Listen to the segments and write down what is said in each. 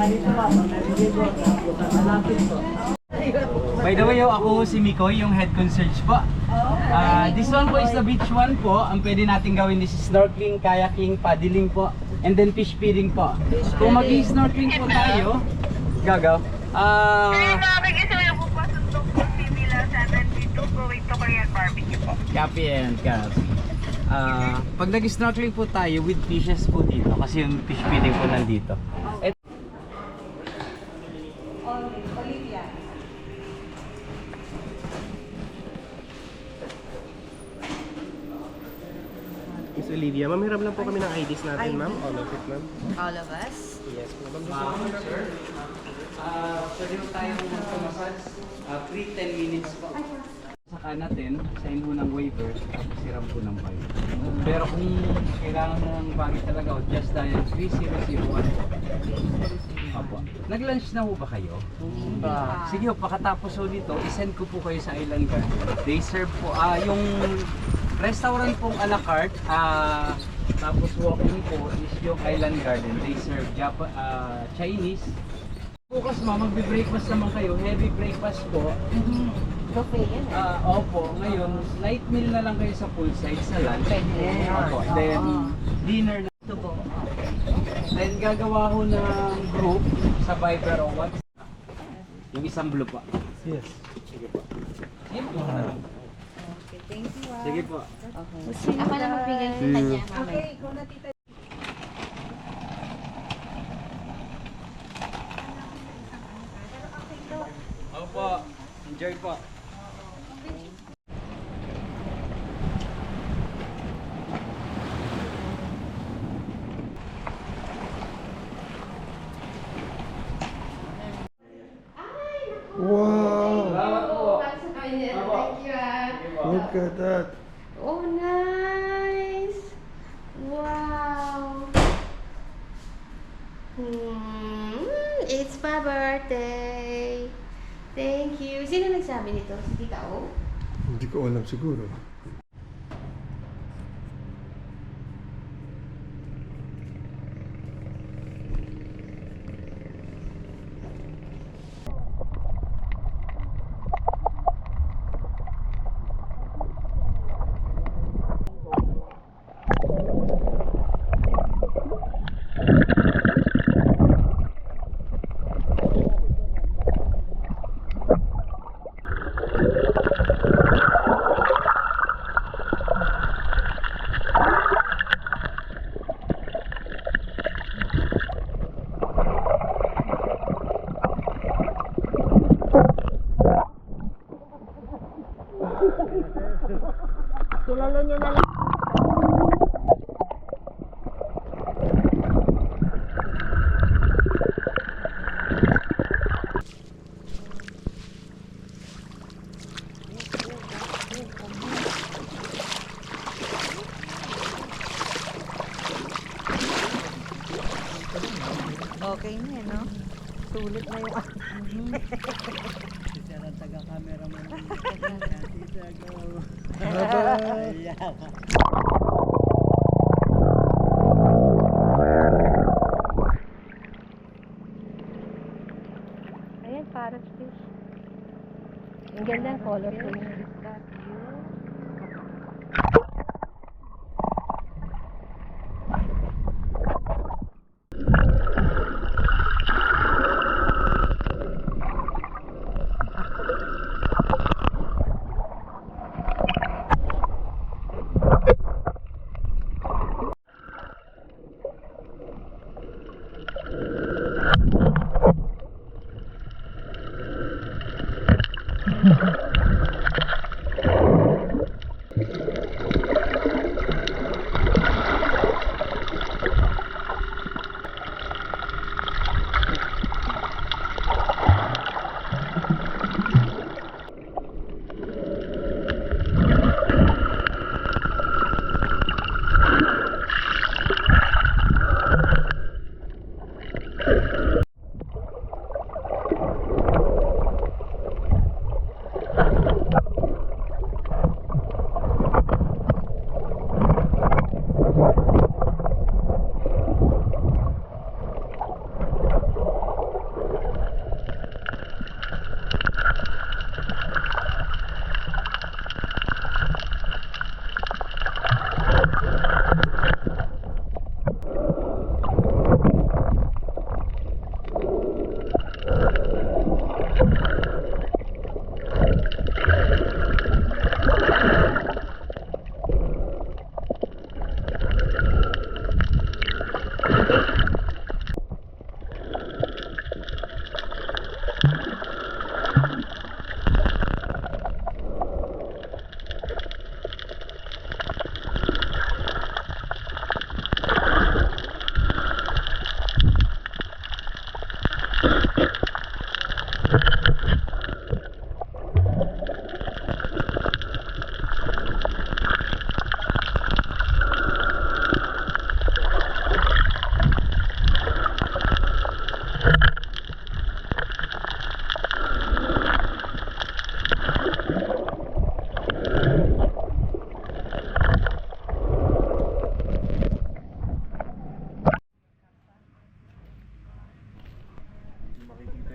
By the way, ako si Mikoy, yung head concierge po. This one po is the beach one po. Ang pwede natin gawin is snorkeling, kayaking, paddling po, and then fish feeding po. Kung mag-snorkeling po tayo, gagaw. Copy and copy. Pag nag-snorkeling po tayo with fishes po dito, kasi yung fish feeding po nandito. Olivia. Miss Olivia, ma'am, hiram lang po kami ng IDs natin, ma'am. All of it, ma'am. All of us? Yes, ma'am. Sir, pwede mo tayong mag-massage. 3-10 minutes po. Saka natin, sign mo ng waiver, tapos siram po ng bayo. Pero kung kailangan ng bagay talaga, just dial 3001. Apo. Nag-lunch na po ba kayo? Sige po, pakatapos po nito, isend ko po kayo sa Island Garden. They serve po, yung restaurant pong a la carte, tapos walking po is yung Island Garden. They serve Chinese. Bukas magbe-breakfast naman kayo, heavy breakfast po. Buffet yan eh. Opo, ngayon, light meal na lang kayo sa poolside sa lunch. Pwede. Opo, then dinner na. Tubo. Then gagawa ko ng group sa Viber o WhatsApp. Yung isang blue pa. Yes. Sige po. Sige po. Okay, thank you. Sige po. Okay. Ako na magbigay sa kanya. Okay, ikaw na tita. Opo, enjoy po. Wow! Salamat po. Thank you Look at that. Oh, nice! Wow! It's my birthday! Thank you! Sino nagsabi nito? Si Tita O? Hindi ko alam siguro. Kilala niyo na lang. Okay na eh, no? Sulit na yung Taga-camera mo. Ayan, parrot fish. Ang ganda ng colorful.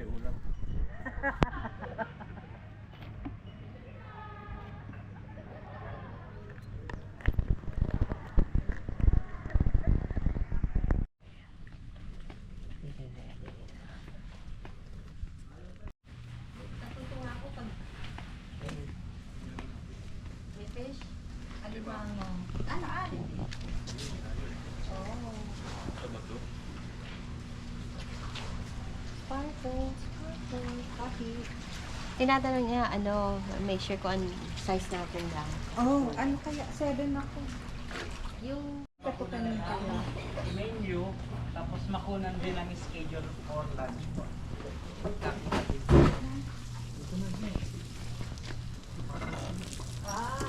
may ulam. Natutuwa ako pag may fish, alimango. Ano? Oh. Sparkle, coffee. Tinatanong niya, make sure ko ang size natin lang. Oh, ano kaya? 7 ako. Yung Katukanin pala. Menu, tapos makunan din ang schedule for lunch po.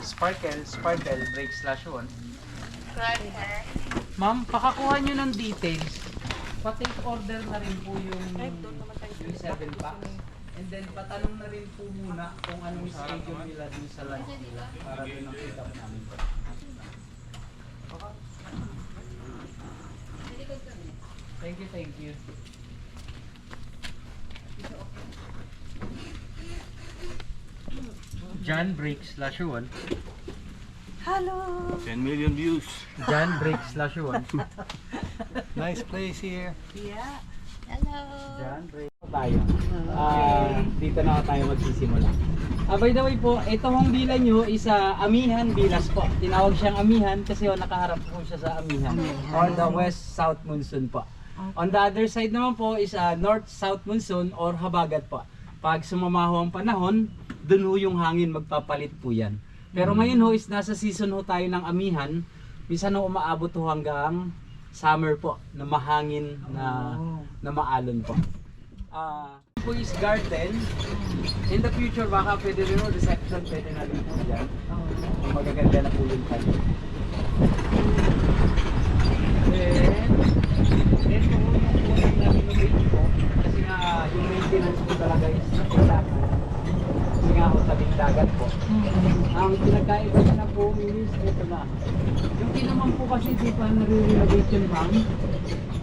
Sparkle, break /1. Ma'am, pakakuha nyo ng details. Pa-take order na rin po yung 7 packs. And then patanong na rin po muna kung anong schedule nila dun sa lunch nila para dun ang pick up namin. Thank you. John break /1. Hello! 10 million views. John break /1. Nice place here. Yeah. hello. John break tayo. Dito na tayo magsisimula. By the way po, ito hong bila nyo is Amihan Bilas po. Tinawag siyang Amihan kasi nakaharap po siya sa Amihan. On the west-south monsoon po. On the other side naman po is north-south monsoon or habagat po. Pag sumamaho ang panahon, dun ho yung hangin magpapalit po yan. Pero ngayon ho is nasa season ho tayo ng Amihan. Minsan ho umaabot ho hanggang summer po na mahangin na maalon po. Po is garden. In the future baka pwede rin ho reception, pwede na rin po dyan. Kung magaganda na po yung tayo. Then, ito ho yung unang na-renovate po. Kasi nga yung maintenance po talaga is kailangan. Kasi nga ho tabing dagat po. Ang pinagkaiba niya na po is ito na. Yung kinaman po kasi di pa nare-renovate yung ma'am.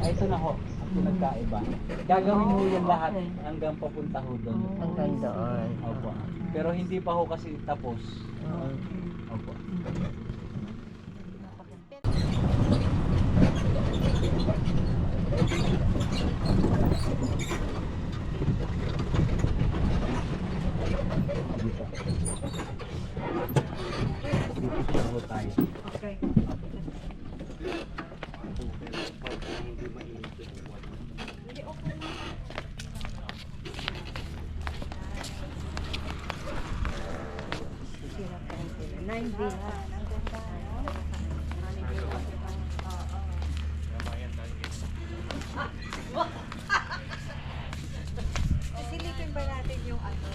Ito na ho. Pinagkaiba. Gagawin mo yung lahat hanggang papunta ho doon. Hanggang doon. Opo. Pero hindi pa ho kasi tapos. Opo. Dito. Dito ho tayo. Okay. Hindi mainit yung buwan. Sira pa rin sila. 9 days. Ang ganda, no? Silipin ba natin yung ano?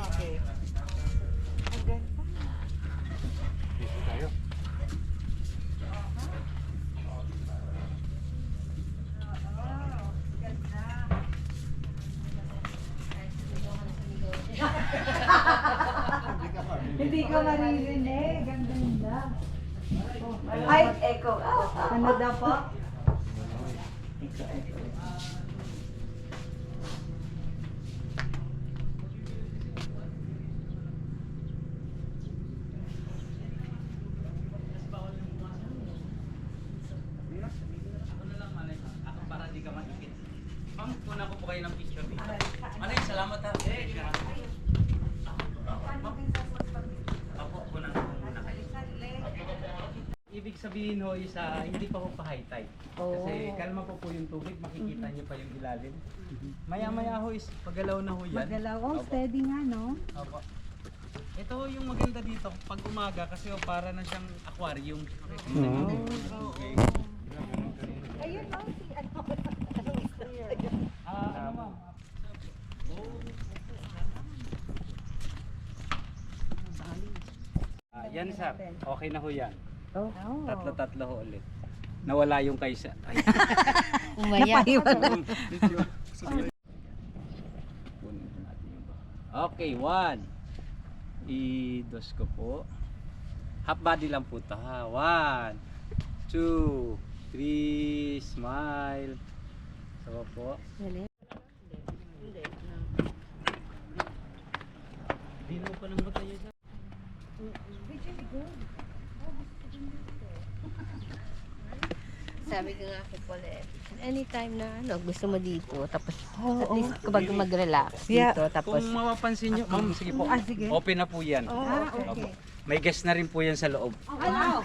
Okay. Ang ganda. Dito tayo. Hindi ka maririnig. Ang ganda. Ay, echo. Ano daw po? Ako na lang, Manay. Ako para di ka maikit. Ma'am, kuna ko po kayo ng picture dito. Manay, salamat ha. Ako, kunan ko muna kayo. Ibig sabihin ho is hindi pa po pa high tide. Kasi kalma po po yung tubig, makikita niyo pa yung ilalim. Maya-maya ho is paggalaw na ho yan. Magdalawang steady nga, no? Opo. Ito ho yung maganda dito pag umaga kasi ho para na siyang aquarium. Makikita niyo yung tubig. Ayun, no? Si ano? Ano ma'am? Yan sir, okay na ho yan. Oh. Tatlo-tatlo ho ulit. Nawala yung kaysa. Ay. Umaya. Okay, 1. I-dos ko po. Half body lang po ito ha. 1, 2, 3, smile. Saka po. Dino pa lang ba tayo dyan? Sabi ko nga kay Paulette, anytime na gusto mo dito, tapos at least kapag mag-relax dito, tapos Kung mapapansin nyo, ma'am, sige po. sige. Open na po yan. Okay. May guest na rin po yan sa loob. Ano?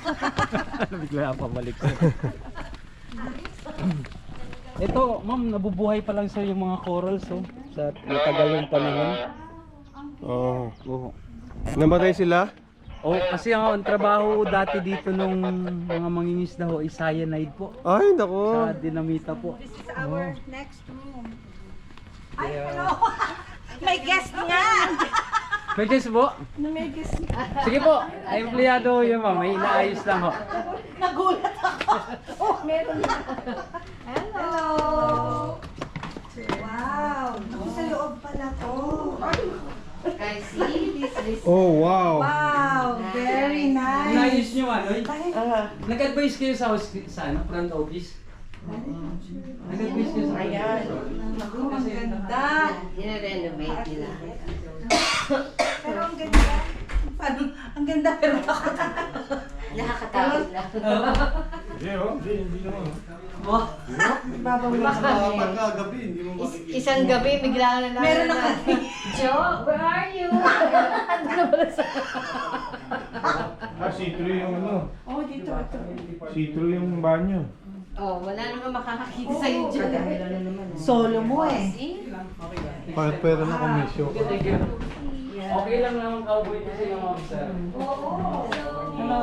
Bigla pa balik. Ito, ma'am, nabubuhay pa lang sa yung mga corals, oh. Sa matagal yung panahon. Oo. Oo. Namatay sila? Oh, kasi ang trabaho dati dito nung mga mangingisda ho, is cyanide po. Ay, nako. Sa dinamita po. This is our next room. Ay, hello! May guest nga! May guest po? May guest nga. Sige po, ay empleyado yun ma'am, may inaayos lang ho. Nagulat ako. Oh, meron na. Hello! Wow! Ako sa loob pala to. guys, see, this Oh, wow. Wow! Very nice. Inaayos nyo ano? Ay, Nag-advise kayo sa, front office? Nag-advise kayo sa ayan. Naku, ang ganda. nire-renovate nila. Pero ang ganda. Paano? Ang ganda pero takot. Nakakatakot lang. Isang gabi, bigla na lang. Meron na Joe, where are you? See-through yung ano, Oh, dito. Ito. see-through yung banyo. Oh, wala naman makakakita sa'yo dyan. Solo mo eh. See? Pera na komisyo. Thank you. Okay lang naman cowboy kasi yung mga sir. Hello.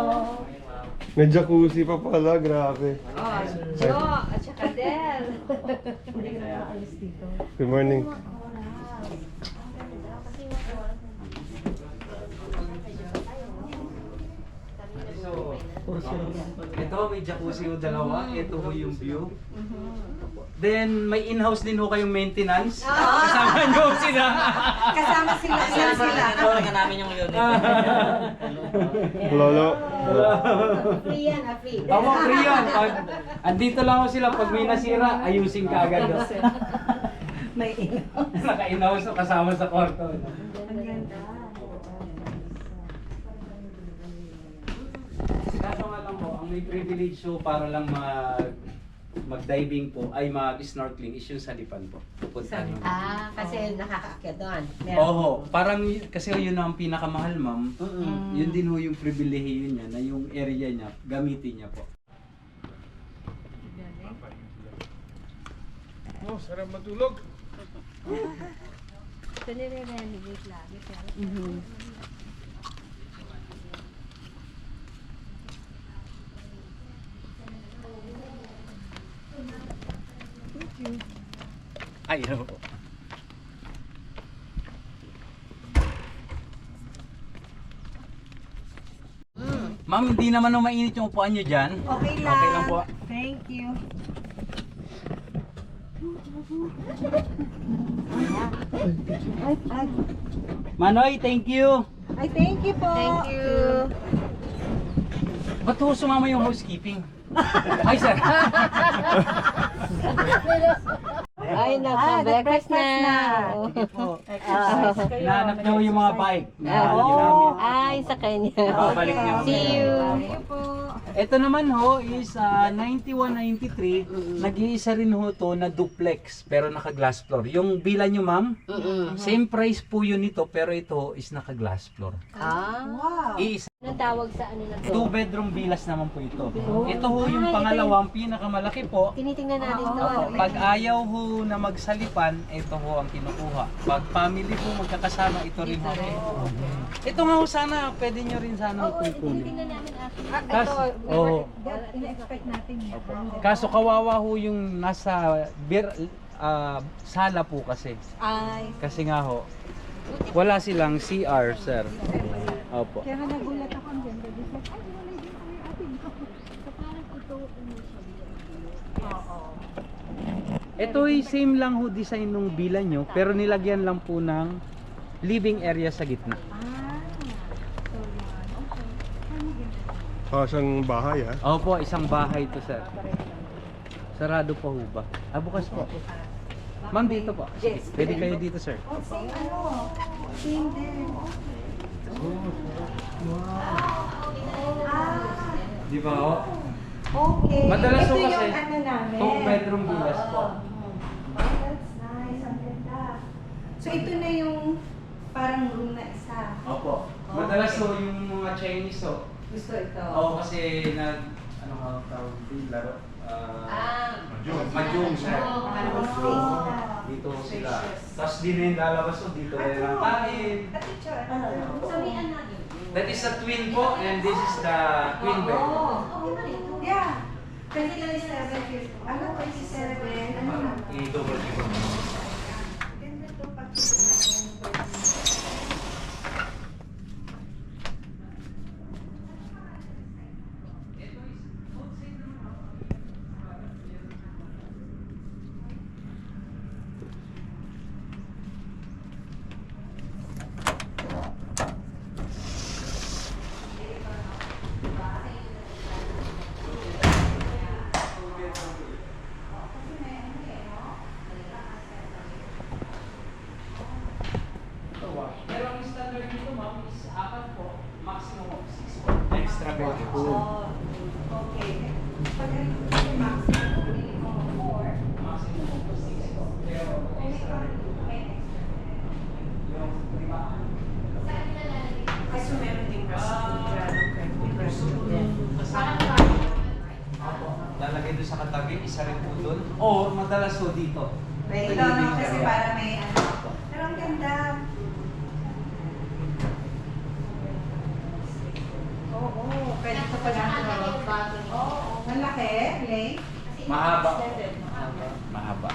May jacuzzi pa pala, grabe. Oh, Joe, at saka Del. Good morning. So, ito may jacuzzi o dalawa, ito ho yung view. Then may in-house din ho kayong maintenance. Kasama nyo sila. Kasama sila. Ilan sila? namin yung unit. Lolo. Free yan, free. Tama, free yun. Pag, andito lang ho sila, pag may nasira, ayusin ka agad. ho. May ilaw. Naka-in-house ho, kasama sa kwarto. Ang ganda. Kaso nga lang po, ang may privilege ho para lang mag-diving po ay mag-snorkeling is yung sa Lipan po. Pupunta nyo. Kasi nakakaakyat doon. Oo, parang kasi yun ang pinakamahal ma'am. Yun din ho yung pribilehiyo niya na yung area niya, gamitin niya po. Oh, sarap matulog. Ito nire-renovate lagi. Ay, ano po. Ma'am, hindi naman nung mainit yung upuan nyo dyan. Okay lang. Okay lang po. Thank you. Ay, Manoy, thank you. ay, thank you po. Thank you. Ba't ho sumama yung housekeeping? Ay, sir. Ay, naka-breakfast na. Exercise kayo. Nahanap nyo yung mga bike na Oo. ginamit. Ay, sa kanya. Babalik niyo. See you. Thank you po. Ito naman ho is 9193. Nag-iisa rin ho to na duplex pero naka-glass floor. Yung bila nyo ma'am, same price po yun ito pero ito ho is naka-glass floor. Ah. Wow. Iisa. Anong tawag sa ano na to? 2-bedroom villas naman po ito. Ito ho yung pangalawang pinakamalaki po. Tinitingnan natin to. Opo, pag ayaw ho na magsalipan, ito ho ang kinukuha. Pag family po magkakasama, ito rin ho. Ito nga ho sana, pwede nyo rin sana Oo, kukunin. tinitingnan namin after. Kaso, oo. Ina-expect natin yan. Kaso kawawa ho yung nasa sala po kasi. Ay, Kasi nga ho, wala silang CR, sir. Opo. kaya nga nagulat ako ang ganda. Ay, wala din kami atin. So parang ito Oo. Ito ay same lang ho design nung bila nyo, pero nilagyan lang po ng living area sa gitna. Ah, so yan. Okay. Ano ganda? Kasang bahay, ha? Opo, isang bahay to, sir. Sarado pa ho ba? Ah, bukas po. Ma'am, dito po. Sige, Yes. pwede kayo dito, sir. Oh, same ano. Same din. Ah, Di ba ho? okay. Madalas Ito ho kasi, yung ano namin. 2-bedroom villas po. Oh, that's nice. Ang ganda. So, ito na yung parang room na isa. Opo. Madalas ho yung mga Chinese ho. Gusto ito. Oo, kasi ano ka tawag din, laro? Mahjong, sir. Dito sila. Tapos di na yung lalabas ho, dito na yung kain. At picture, ano? Sabihan natin. That is a twin po, and this is the twin bed. Yeah. 27. Ano, 27? Ano na? I-double check ko. Ganda to pag Pero ang standard dito, ma'am, is 4 po, maximum of 6 po. Extra bed po. Oh, okay. Pag yung maximum, minimum 4. Maximum of 6 po. Pero extra bed po. Yung 5. Ay, so meron din restroom din. Lalagay doon sa katabi, isa rin po doon. Or madalas po dito. May Sa ito, living no? Kasi area. para may ano. Pero ang ganda. Oo, pwede ito pa lang. Oo, malaki, Lay. Mahaba. Extended. Mahaba.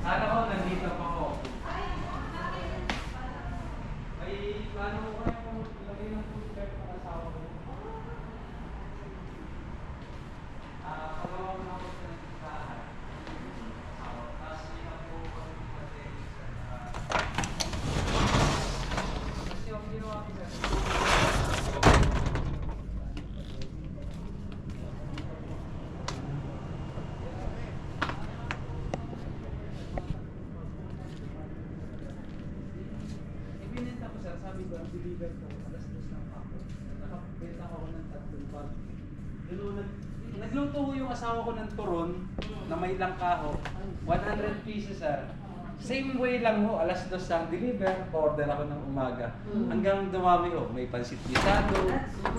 Sana ko, nandito pa ako. May plano ko kayo kung lagay ng food bed para asawa ko. Pagawa ko na ako sa nagkakaan. Tapos lihat po kami kasi kasi yung ginawa ko sir. Ibinenta ko sir, sabi ko, ang deliver ko, alas 2 ng hapon. Nakabenta ko ng 3 bag. Nagluto ko yung asawa ko ng turon na may langkaho. 100 pieces sir. Same way lang ho, alas 2 ang deliver, order ako ng umaga. Hanggang dumami ho, may pansit guisado,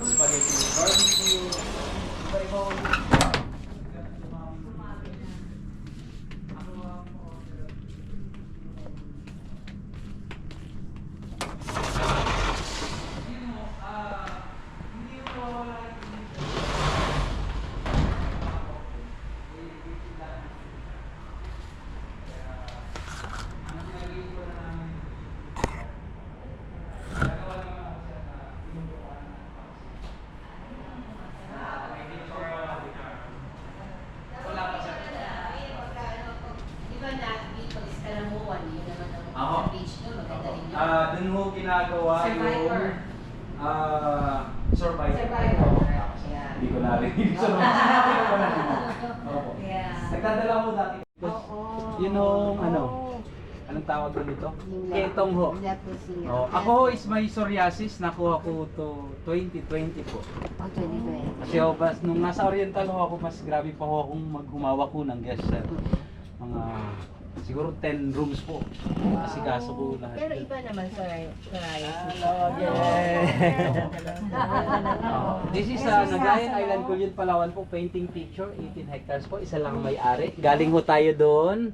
spaghetti with barbecue, iba-iba ho. Hanggang dumami. Ako ang order. Hindi mo wala Doon mo ginagawa Survivor. yung survivor. Survivor. Hindi ko narinig. Sinabi ko na. Opo. Yeah. Nagdadala mo dati. Yun yung ano, anong tawag ko nito? Ketong ho. Oh, ako ho is may psoriasis, nakuha ko to 2020 po. Kasi ho, nung nasa Oriental ho ako, mas grabe pa ho akong maghumawak ko ng guest set. Mga siguro 10 rooms po. Kasi kaso ko lahat. Pero iba naman sa This is Nagayan Island, Culion, Palawan po, painting picture, 18 hectares po, isa lang may-ari. Galing ho tayo doon.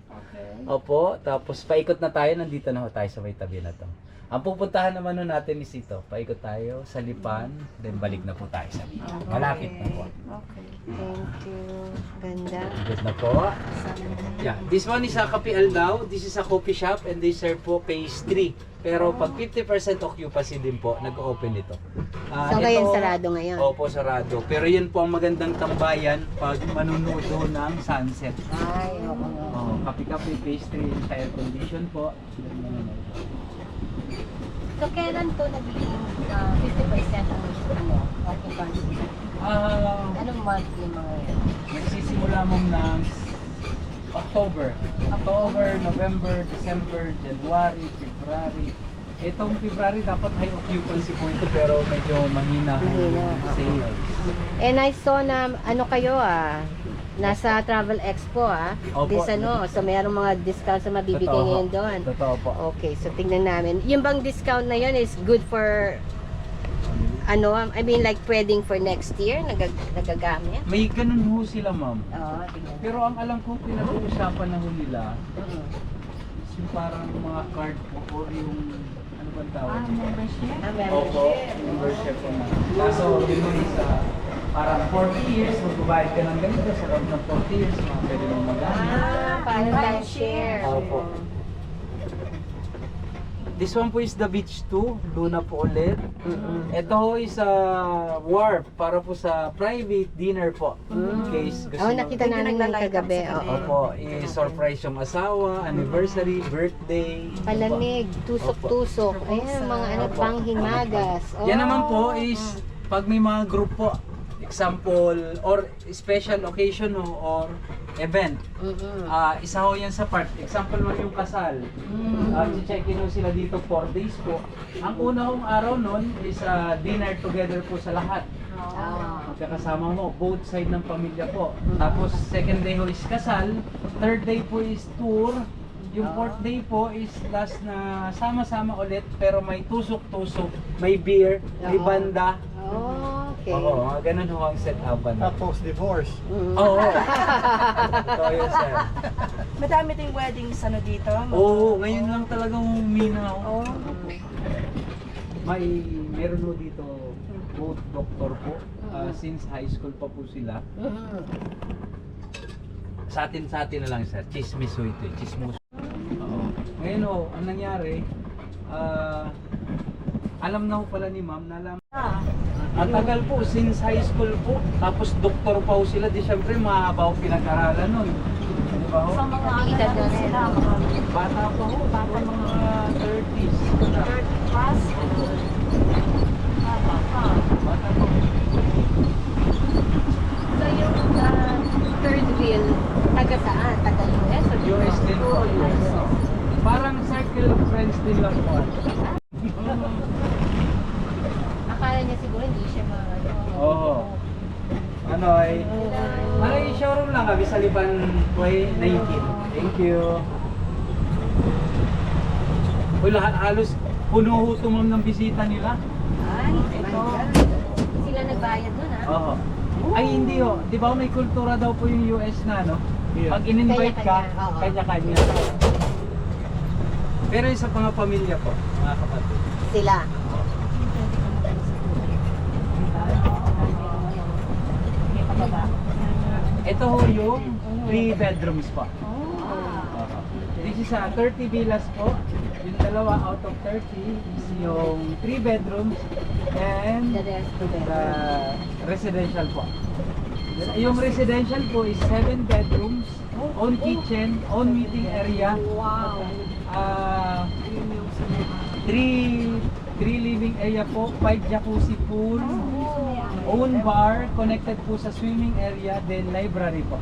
Opo, tapos paikot na tayo, nandito na ho tayo sa may tabi na to. Ang pupuntahan naman nun natin is ito. Paikot tayo sa Lipan, then balik na po tayo sa Lipan. Malapit na po. Okay. Thank you. Ganda. Good na po. Yeah, this one is a Kape Aldao. This is a coffee shop and they serve po pastry. Pero pag 50% occupancy din po, nag-open ito. So ngayon sarado ngayon? Opo, sarado. Pero yan po ang magandang tambayan pag manunood doon ng sunset. Ay, oo. Oh, kape-kape, pastry, air condition po. So kailan to naging 50% ang occupancy? Anong month yung mga yan? Nagsisimula mong ng October, November, December, January, February. Itong February dapat high occupancy po ito pero medyo mahina ang sales. And I saw na ano kayo nasa Travel Expo Opo. This so mayroong mga discounts na mabibigay Totoo. ngayon doon. Totoo po. Okay, so tingnan namin. Yung bang discount na yun is good for I mean like pwedeng for next year nagagamit? May ganun ho sila, ma'am. Oo, tingnan. Pero ang alam ko pinag-uusapan na ho nila is yung parang mga card po or yung ano ba tawag? Membership? Opo, membership po na. Kaso yun mo isa parang 40 years, magbabayad ka ng ganito sa loob ng 40 years, mga pwede mong magamit. Parang live share. Opo. This one po is the beach 2, Luna po ulit. Ito ho is a wharf para po sa private dinner po. In case gusto Oh, mo- nakita namin yung kagabi. Oo. Opo, i-surprise yung asawa, anniversary, birthday. Palamig, tusok-tusok. Ayan, mga panghimagas. Oh. Yan naman po is pag may mga group po, example, or special occasion ho, or event. Isa ho yan sa part. Example mo yung kasal. I-check-in ho sila dito 4 days po. Ang una hong araw nun is dinner together po sa lahat. Magkakasama mo, both side ng pamilya po. Tapos second day ho is kasal. Third day po is tour. Yung fourth day po is last na sama-sama ulit pero may tusok-tusok, may beer, may banda. Okay. Oo, mga ganun ho ang set-upan. Tapos divorce. Oo. Ito yun, sir. Madami ding weddings dito. Oo, ngayon lang talagang huminaw. Meron ho dito both doctor po. Since high school pa po sila. Sa atin na lang, sir. Chismis ho ito. Chismus. Oo. Ngayon ho, ang nangyari, alam na ho pala ni ma'am na alam. Ang tagal po, since high school po. Tapos doktor pa ho sila. Di syempre, mahaba ho pinag-aralan nun. Di ba ho? Nakikita na sila. Bata pa ho. Bata mga 30s. 30 plus. Bata pa ho. So yung third wheel, taga saan? Taga US o US din po. US. Parang circle of friends din lang po. Akala niya siguro hindi siya Oo. Ano ay showroom lang kami sa Lipan Way 19. Thank you. Uy, halos puno ho ito, ma'am, ng bisita nila. Ay, sila nagbayad nun Oo. Ay, hindi ho. Di ba may kultura daw po yung US na, no? Pag in-invite ka, Kanya-kanya. Oo. kanya-kanya. Pero yung sa mga pamilya po, mga kapatid. Sila. Ito ho yung 3 bedrooms pa. This is a 30 villas po. Yung dalawa out of 30 is yung 3 bedrooms and The rest to the residential po. Yung residential po is 7 bedrooms, own kitchen, own meeting area. Wow. 3 living area po, 5 jacuzzi pool, own bar, connected po sa swimming area, then library po.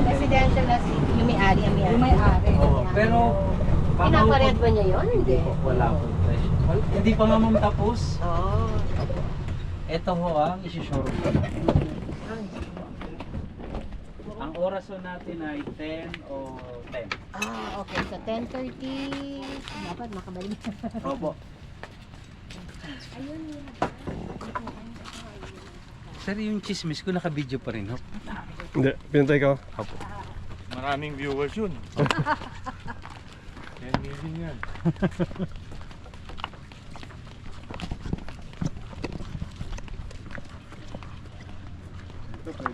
Residential na yung may-ari ang may-ari. Yung may-ari. Oo, pero Pinaparehas ba niya yun? Hindi. wala po. Hindi pa nga ma'am tapos. Oo. Ito ho ang isi-showroom ko. Ang oras ho natin ay 10 o 10. Okay. So 10:30. Dapat makabalik. Opo. Sir, yung chismis ko naka-video pa rin, ho? Hindi, pinantay ko. Opo. Maraming viewers yun. 10 million yan.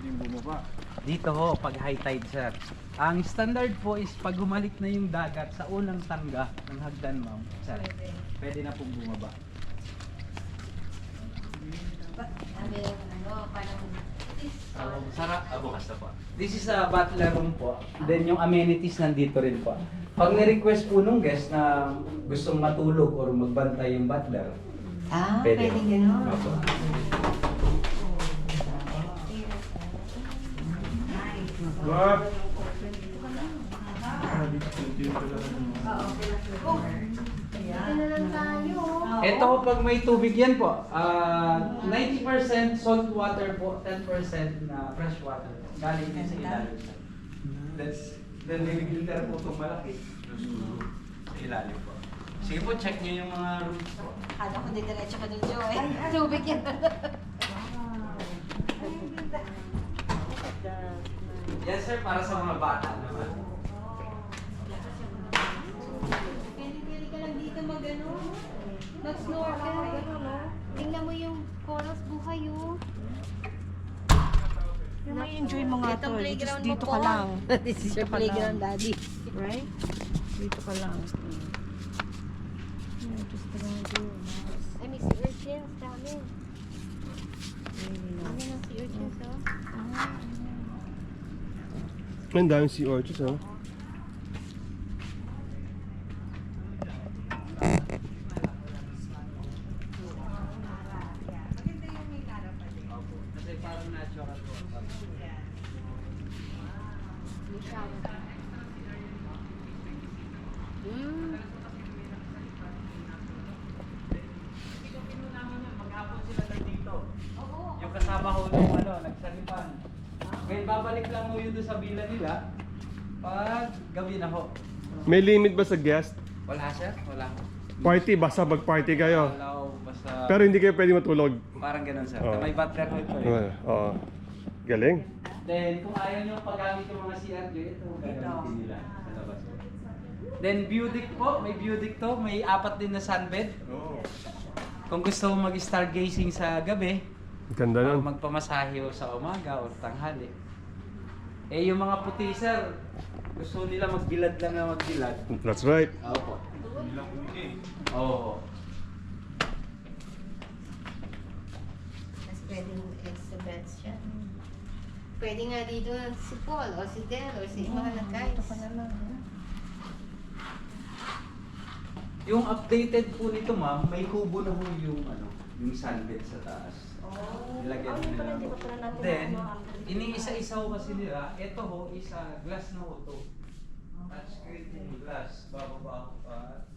pwedeng bumaba. Dito ho, pag high tide sir. Ang standard po is pag humalik na yung dagat sa unang tangga ng hagdan ma'am, sir, pwede na pong bumaba. Sabi lang, parang Bukas na po. This is a butler room po. Then yung amenities nandito rin po. Pag ni-request po nung guest na gustong matulog or magbantay yung butler, pwede gano'n. Opo. What? Dito na lang tayo. Ito po pag may tubig yan po. 90% salt water po, 10% na fresh water. Galing din sa ilalim. Then nililiter po itong malaki. Sa ilalim po. Sige po, check nyo yung mga rooms po. Kala ko didiretso ka dun, Joy. Tubig yan. Yes sir, para sa mga bata naman. Pwede ka lang dito mag-snorkel. Tingnan mo yung corals buhay, oh. Yung may enjoy mo nga Itong to. playground Just dito mo ka po. lang. This is your Dito ka playground, lang. daddy. Right? Dito ka lang. Yeah, just around here. Ay, may sea urchins. Dami. Dami ng sea urchins, oh. Ang daming sea urchins, oh. Kasi parang natural po. May shower. Mm. Maghapon sila nandito. Yung kasama ko nung nagsalipan. Ngayon babalik lang mo yun doon sa villa nila pag gabi na ho. May limit ba sa guest? Wala sir, wala. Party, basta mag-party kayo. Wala ho, basta Pero hindi kayo pwede matulog. parang ganun sir. Oo. May butler ho ito eh. Oo. Galing. Then kung ayaw nyo paggamit yung mga CRJ, ito gagamitin nila sa labas. Then view deck po, may view deck to, may 4 din na sunbed. Kung gusto mo mag-stargazing sa gabi, Ganda o nun. magpamasahe o sa umaga o tanghali. Eh yung mga puti sir, gusto nila magbilad lang na magbilad. That's right. Opo. Oo. Mas pwedeng extra beds siya. Pwede nga dito si Paul o si Del o si mga guys. Dito ka na lang. Yung updated po nito ma'am, may kubo na po yung yung sunbed sa taas. Nilagyan nila. Then, iniisa-isa ho kasi nila, ito ho, isa glass na ho to. Touchscreen yung glass, bababa ko pa,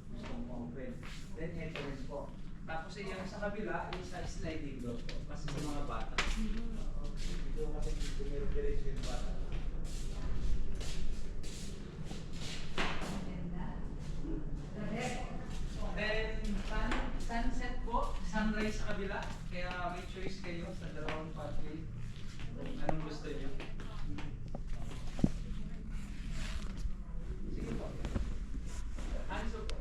gusto mo open. Then, ito rin po. Tapos yung sa kabila, isa sliding door po, kasi sa mga bata. Ito kasi dumiretso yung bata. Then, sunset po, sunrise sa kabila. Kaya may choice kayo sa dalawang pathway. Anong gusto niyo? Sige po. Hands up po.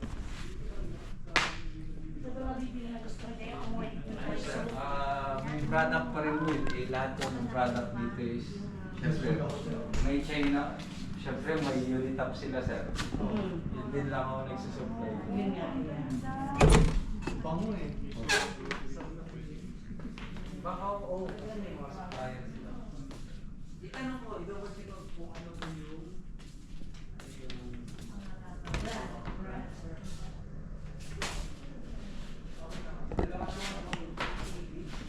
May product pa rin po eh. Lahat po ng product dito is syempre, may China. Syempre may Unitap sila sir. Yun din lang ako nagsusupply. Bango eh. Baka oo, may mga supplier sila. Itanong ko, ito kasi kung ano po yung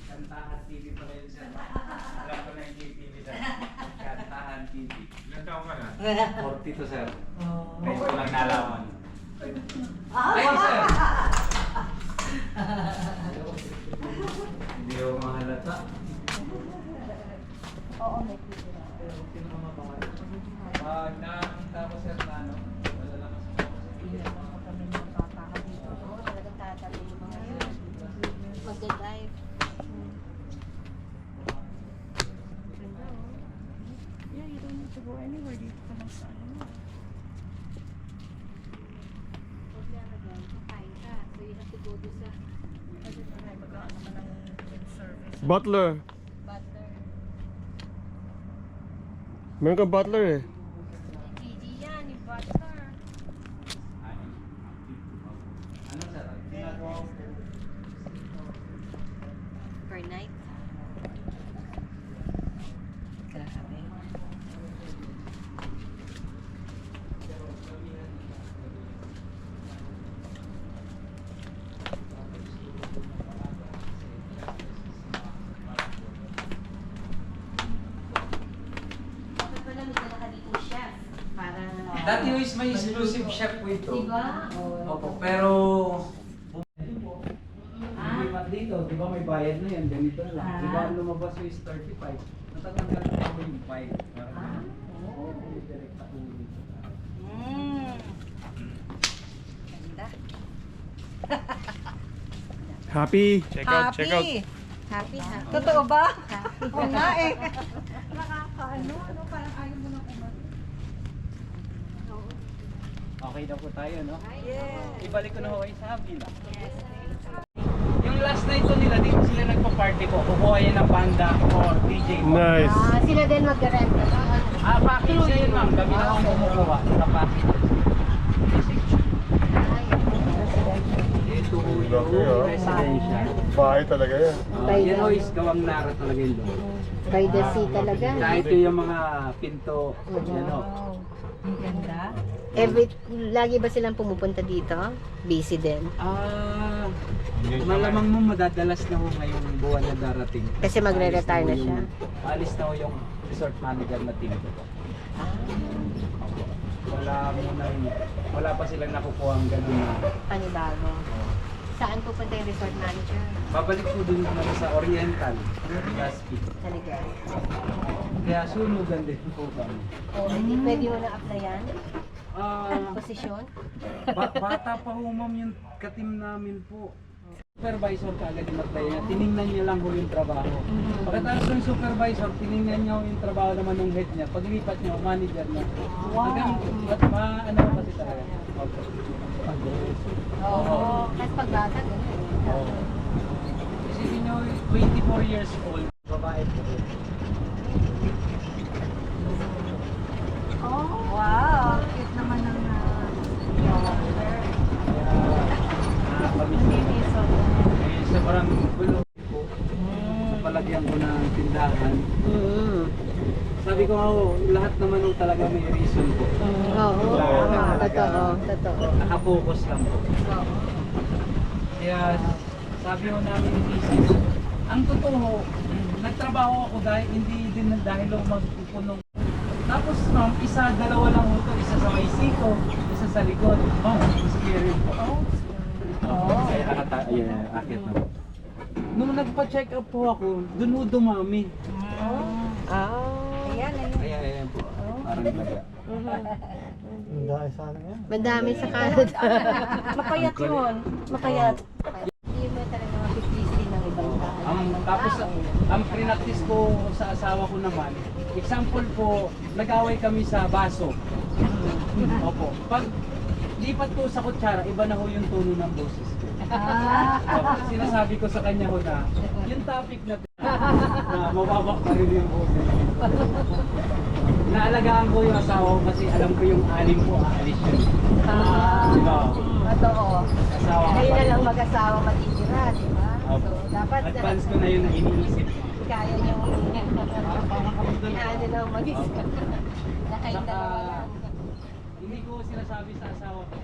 Kantahan TV pa rin siya. Alam ko na yung TV sir. Kantahan TV. Ilan taon ka na? 40 to sir. Ngayon ko lang nalaman. Ay sir! Hindi ako mahalata. Oo, may pwede. Pag nakakita ko sir na wala lang kasi ako sa video. Kami ng tataka dito. Oo, talagang tatalo yung mga yun. Magda-dive. Ganda, oh. Yeah, you don't need to go anywhere. Dito ka lang sa ano. Huwag lang agad, kakain ka. So you have to go to sa Kasi may mag-ano naman ng service. Butler. butter. Meron kang butler eh. Gigi yan, yung butler. Ano sir? Ginagawa ko. Per night. Grabe. Dapat pala may dala ka dito chef. Para... Dati is may exclusive chef po ito. Diba? Opo, pero lumipat dito, di ba may bayad na yan, ganito na lang. Di ba lumabas yung is 35, natatanggal ko ako yung 5. Parang direct ako dito. Ganda. Happy! Check out, check out. Happy. Happy, happy. Totoo ba? Happy. Oo nga eh. Nakakaano, parang ayaw mo nang umat. Okay na po tayo, no? Yes. Ibalik ko na ho kayo sa Habila. Yung last night ko nila, dito sila nagpa-party ko. Kukuha yan ng banda or DJ ko. Nice! Sila din mag-rent. Package na yun, ma'am. Kami na akong kumukuha sa package. Ito ho yung residential. Bahay talaga yan. Yan ho is gawang nara talaga yun doon. By the sea talaga. Kahit yung mga pinto, yan ho. Ang ganda. Lagi ba silang pumupunta dito? Busy din. Malamang mo madadalas na ho ngayong buwan na darating. Kasi magre-retire na siya. Alis na ho yung resort manager na team ko. Wala pa silang nakukuha ang ganun na. Panibago. Saan pupunta yung resort manager? Babalik po dun naman sa Oriental, Gaspi. Talaga. Kaya sunugan din po kami. Hindi pwede mo na applyan? Ah, Posisyon? bata pa ho ma'am yung katim namin po. Supervisor ka agad yung mag-play niya. Tiningnan niya lang ho yung trabaho. Pagkatapos ng supervisor, tiningnan niya ho yung trabaho naman ng head niya. Paglipat niya, manager niya. Hanggang, ano kasi talaga. Okay. Oo. Kasi pagbata, ganyan. Oo. Isipin niyo, 24 years old, babae po. Oh, wow. Cute naman ng Sobrang gulo po. Napalagyan ko ng tindahan. Sabi ko nga lahat naman ho talaga may reason po. Oo. Totoo. Nakapokus lang po. Kaya sabi ho namin ni Mrs. Ang totoo, nagtrabaho ako dahil hindi din dahil ho magpupunong. Tapos ma'am, dalawa lang ho to. Isa sa may siko, isa sa likod. Ma'am, scary po. Ay, akit na po. Nung nagpa-check up po ako, dun ho dumami. Ayan, ayan. Ayan po. Parang laga. Madami sa Canada. Mapayat yun. Mapayat. Hindi mo talaga mapiplease ng ibang tao. Tapos, ang prinactice ko sa asawa ko naman, example po, nag-away kami sa baso. Opo. Pag lipat ko sa kutsara, iba na ho yung tono ng boses ko. Opo, sinasabi ko sa kanya ho na, yung topic na mababak pa rin yung boses. Naalagaan ko yung asawa ko kasi alam ko yung anim ko aalis yun. Diba? Totoo. Asawa ko. Kayo na lang mag-asawa matitira, di ba? Opo. So, dapat Advance ko na yun na iniisip. kaya niyo inaano lang mag-isa. Na kayong Saka, dalawa lang. hindi ko sinasabi sa asawa ko,